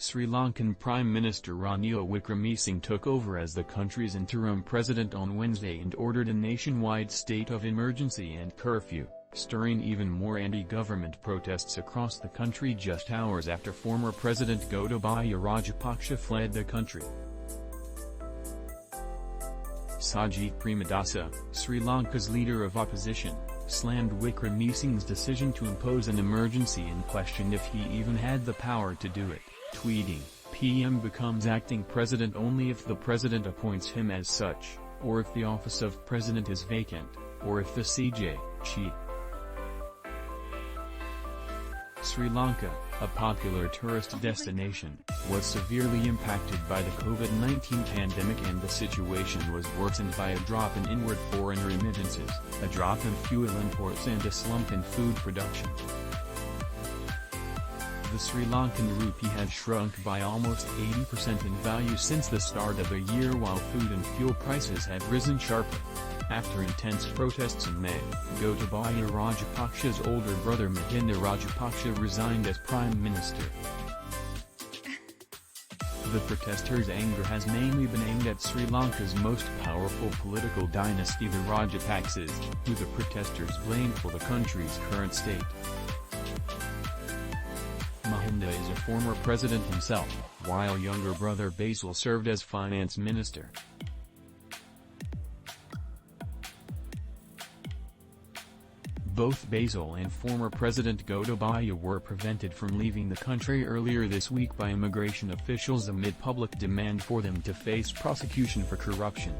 Sri Lankan Prime Minister Ranil Wickremesinghe took over as the country's interim president on Wednesday and ordered a nationwide state of emergency and curfew, stirring even more anti-government protests across the country just hours after former President Gotabaya Rajapaksa fled the country. Sajith Premadasa, Sri Lanka's leader of opposition, slammed Wickremesinghe's decision to impose an emergency and questioned if he even had the power to do it, tweeting, "PM becomes acting president only if the president appoints him as such, or if the office of president is vacant, or if the CJ. Sri Lanka, a popular tourist destination, was severely impacted by the COVID-19 pandemic, and the situation was worsened by a drop in inward foreign remittances, a drop in fuel imports, and a slump in food production. The Sri Lankan rupee has shrunk by almost 80% in value since the start of the year, while food and fuel prices have risen sharply. After intense protests in May, Gotabaya Rajapaksa's older brother Mahinda Rajapaksa resigned as prime minister. The protesters' anger has mainly been aimed at Sri Lanka's most powerful political dynasty, the Rajapaksas, who the protesters blame for the country's current state. Mahinda is a former president himself, while younger brother Basil served as finance minister. Both Basil and former President Gotabaya were prevented from leaving the country earlier this week by immigration officials amid public demand for them to face prosecution for corruption.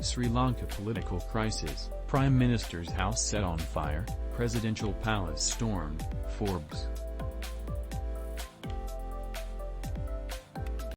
Sri Lanka political crisis, Prime Minister's house set on fire, presidential palace stormed, Forbes.